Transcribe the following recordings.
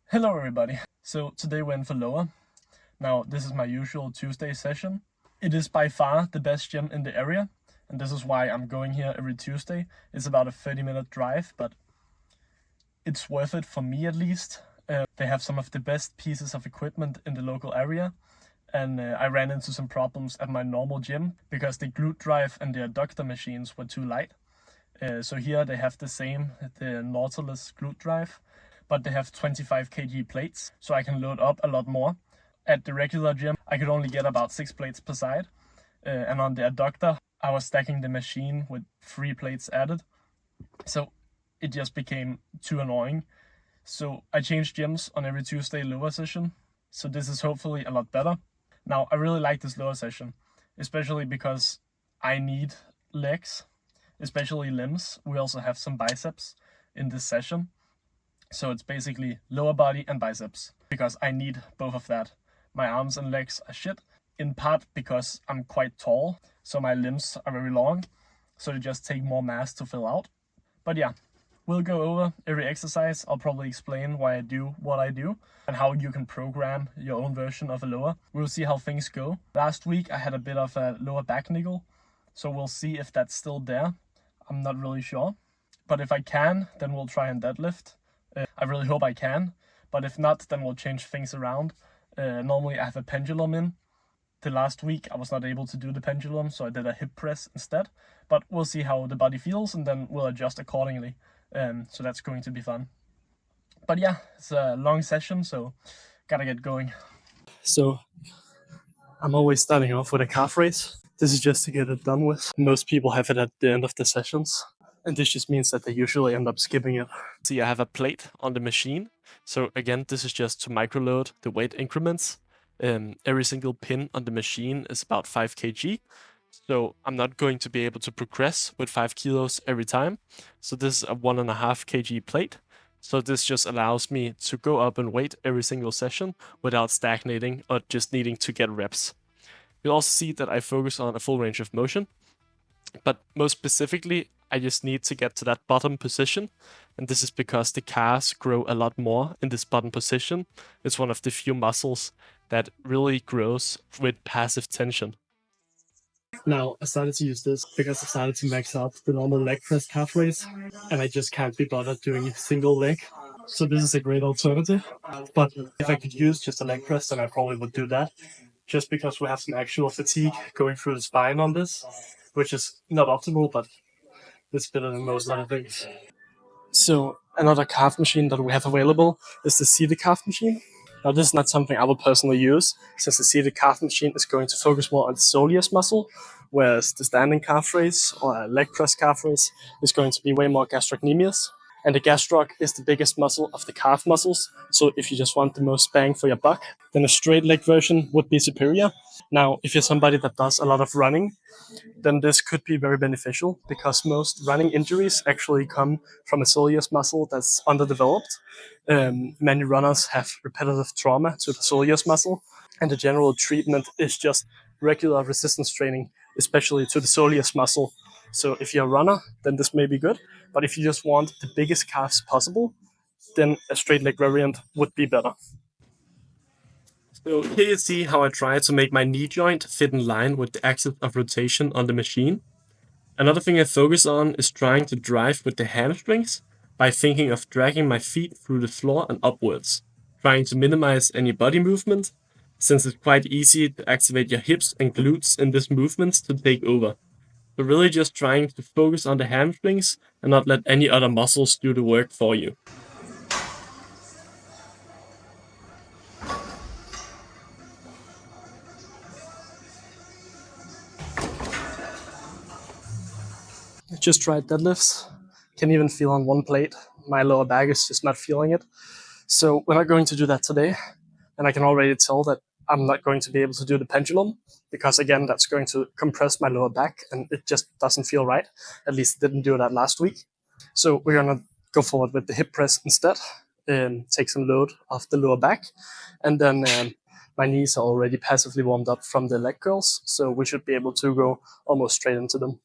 Hello everybody. So today we're in for lower. Now this is my usual Tuesday session. It is by far the best gym in the area, and this is why I'm going here every Tuesday. It's about a 30-minute drive, but it's worth it for me at least. They have some of the best pieces of equipment in the local area, and I ran into some problems at my normal gym because the glute drive and the adductor machines were too light. So here they have the same, the Nautilus glute drive, but they have 25 kg plates, so I can load up a lot more. At the regular gym, I could only get about 6 plates per side, and on the adductor, I was stacking the machine with 3 plates added, so it just became too annoying. So I changed gyms on every Tuesday lower session, so this is hopefully a lot better. Now, I really like this lower session, especially because I need legs, especially limbs. We also have some biceps in this session. So it's basically lower body and biceps because I need both of that. My arms and legs are shit, in part because I'm quite tall, so my limbs are very long, so they just take more mass to fill out. But yeah, we'll go over every exercise. I'll probably explain why I do what I do and how you can program your own version of a lower. We'll see how things go. Last week I had a bit of a lower back niggle, so we'll see if that's still there. I'm not really sure, but if I can, then we'll try and deadlift. I really hope I can, but if not, then we'll change things around. Normally I have a pendulum in. The last week I was not able to do the pendulum, so I did a hip press instead, but we'll see how the body feels and then we'll adjust accordingly. So that's going to be fun. But yeah, it's a long session, so gotta get going. So I'm always starting off with a calf raise. This is just to get it done with. Most people have it at the end of the sessions, and this just means that they usually end up skipping it. See, I have a plate on the machine. So again, this is just to microload the weight increments. Every single pin on the machine is about 5 kg. So I'm not going to be able to progress with 5 kilos every time. So this is a 1.5 kg plate. So this just allows me to go up in weight every single session without stagnating or just needing to get reps. You'll also see that I focus on a full range of motion, but most specifically, I just need to get to that bottom position, and this is because the calves grow a lot more in this bottom position. It's one of the few muscles that really grows with passive tension. Now, I started to use this because I started to max out the normal leg press calf raise, and I just can't be bothered doing a single leg. So this is a great alternative, but if I could use just a leg press, then I probably would do that, just because we have some actual fatigue going through the spine on this, which is not optimal, but it's better than most other things. So another calf machine that we have available is the seated calf machine. Now this is not something I will personally use, since the seated calf machine is going to focus more on the soleus muscle, whereas the standing calf raise or a leg press calf raise is going to be way more gastrocnemius. And the gastroc is the biggest muscle of the calf muscles, so if you just want the most bang for your buck, then a straight leg version would be superior. Now, if you're somebody that does a lot of running, then this could be very beneficial because most running injuries actually come from a soleus muscle that's underdeveloped. Many runners have repetitive trauma to the soleus muscle, and the general treatment is just regular resistance training, especially to the soleus muscle. So if you're a runner, then this may be good, but if you just want the biggest calves possible, then a straight leg variant would be better. So here you see how I try to make my knee joint fit in line with the axis of rotation on the machine. Another thing I focus on is trying to drive with the hamstrings by thinking of dragging my feet through the floor and upwards, trying to minimize any body movement, since it's quite easy to activate your hips and glutes in these movements to take over. So really just trying to focus on the hamstrings and not let any other muscles do the work for you. Just tried deadlifts. Can even feel on one plate. My lower back is just not feeling it. So we're not going to do that today. And I can already tell that I'm not going to be able to do the pendulum because again, that's going to compress my lower back and it just doesn't feel right. At least it didn't do that last week. So we're going to go forward with the hip press instead and take some load off the lower back. And then my knees are already passively warmed up from the leg curls. So we should be able to go almost straight into them.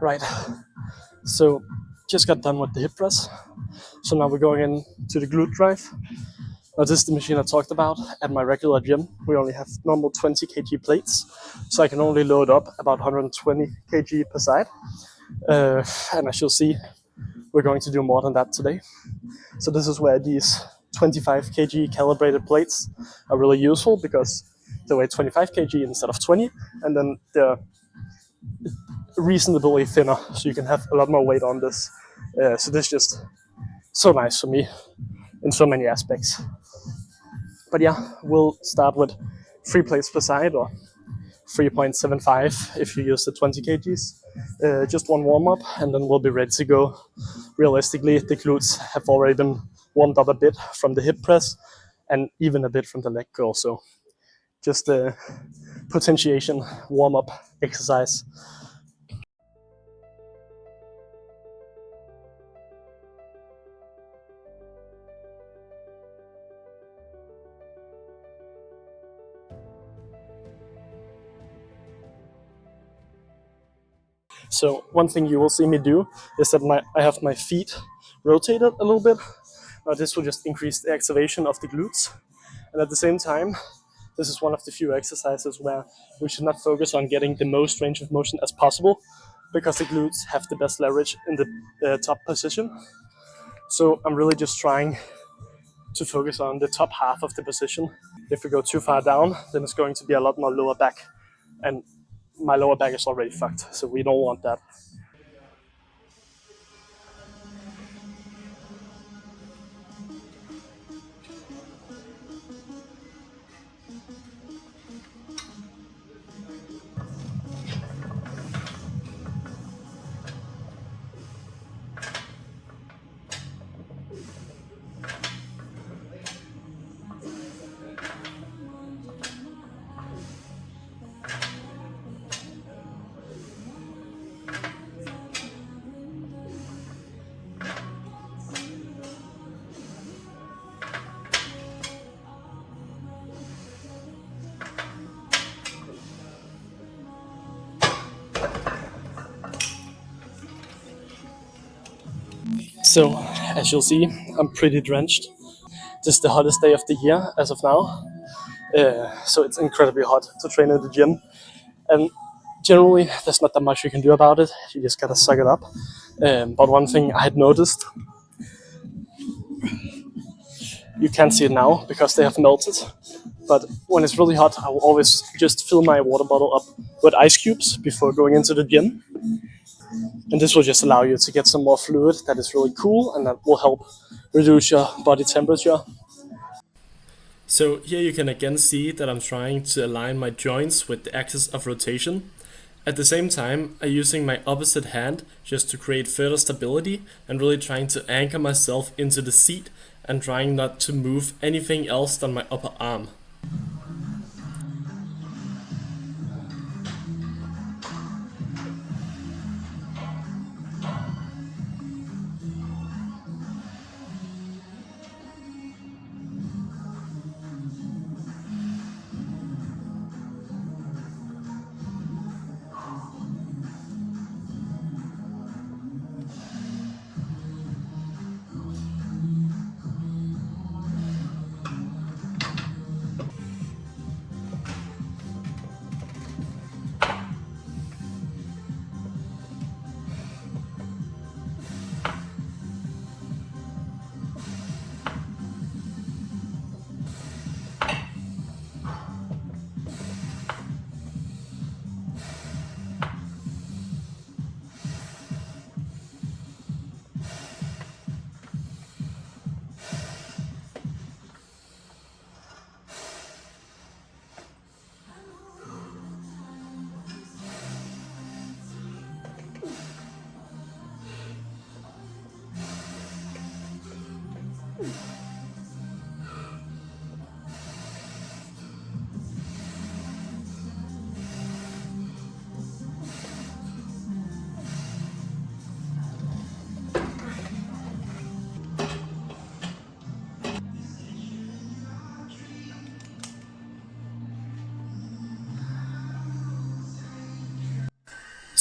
Right, so just got done with the hip press. So now we're going into the glute drive. Now this is the machine I talked about at my regular gym. We only have normal 20 kg plates, so I can only load up about 120 kg per side. And as you'll see, we're going to do more than that today. So this is where these 25 kg calibrated plates are really useful because they weigh 25 kg instead of 20, and then they're reasonably thinner, so you can have a lot more weight on this. So this is just so nice for me in so many aspects. But yeah, we'll start with 3 plates per side, or 3.75 if you use the 20 kgs. Just one warm up, and then we'll be ready to go. Realistically, the glutes have already been warmed up a bit from the hip press and even a bit from the leg curl. So just a potentiation warm up exercise. So one thing you will see me do is that I have my feet rotated a little bit. This will just increase the activation of the glutes. And at the same time, this is one of the few exercises where we should not focus on getting the most range of motion as possible, because the glutes have the best leverage in the top position. So I'm really just trying to focus on the top half of the position. If we go too far down, then it's going to be a lot more lower back. And my lower back is already fucked, so we don't want that. So, as you'll see, I'm pretty drenched. This is the hottest day of the year as of now. So it's incredibly hot to train in the gym. And generally, there's not that much you can do about it. You just gotta suck it up. But one thing I had noticed, you can't see it now because they have melted. But when it's really hot, I will always just fill my water bottle up with ice cubes before going into the gym. And this will just allow you to get some more fluid that is really cool, and that will help reduce your body temperature. So here you can again see that I'm trying to align my joints with the axis of rotation. At the same time, I'm using my opposite hand just to create further stability and really trying to anchor myself into the seat and trying not to move anything else than my upper arm.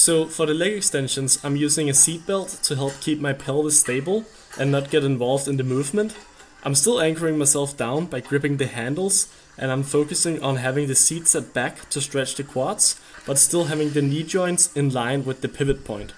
So for the leg extensions, I'm using a seat belt to help keep my pelvis stable and not get involved in the movement. I'm still anchoring myself down by gripping the handles, and I'm focusing on having the seat set back to stretch the quads, but still having the knee joints in line with the pivot point.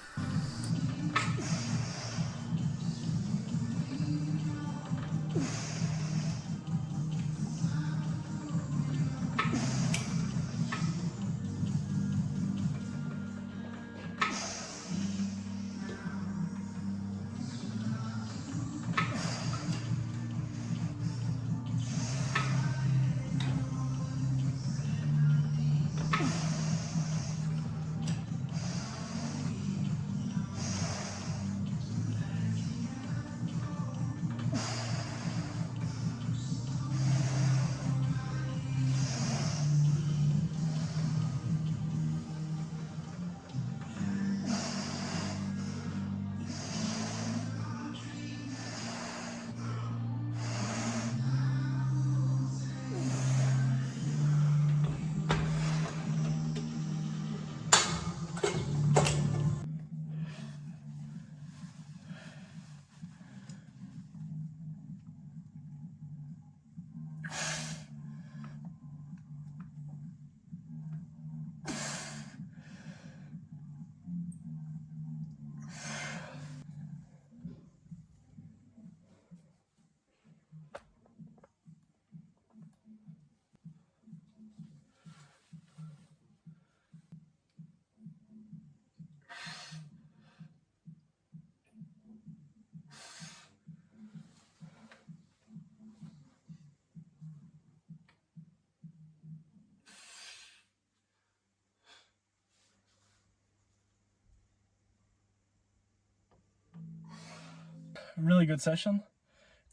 Really good session.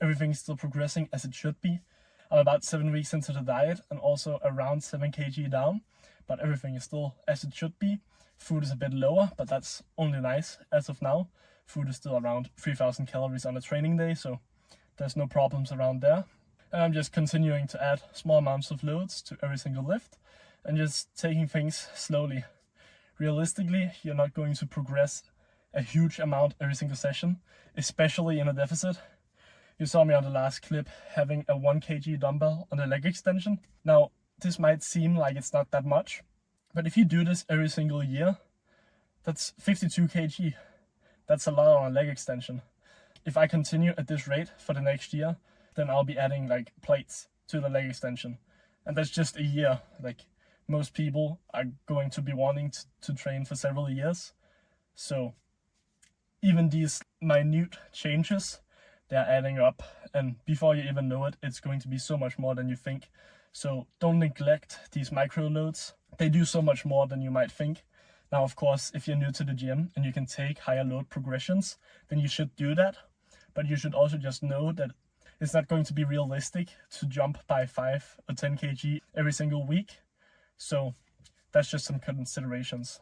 Everything's still progressing as it should be. I'm about 7 weeks into the diet and also around 7 kg down, but everything is still as it should be. Food is a bit lower, but that's only nice as of now. Food is still around 3,000 calories on a training day, so there's no problems around there. And I'm just continuing to add small amounts of loads to every single lift and just taking things slowly. Realistically, you're not going to progress a huge amount every single session, especially in a deficit. You saw me on the last clip having a 1 kg dumbbell on the leg extension. Now, this might seem like it's not that much, but if you do this every single year, that's 52 kg. That's a lot on a leg extension. If I continue at this rate for the next year, then I'll be adding like plates to the leg extension. And that's just a year. Like, most people are going to be wanting to train for several years. So even these minute changes, they're adding up, and before you even know it, it's going to be so much more than you think. So don't neglect these micro loads. They do so much more than you might think. Now, of course, if you're new to the gym and you can take higher load progressions, then you should do that. But you should also just know that it's not going to be realistic to jump by 5 or 10 kg every single week. So that's just some considerations.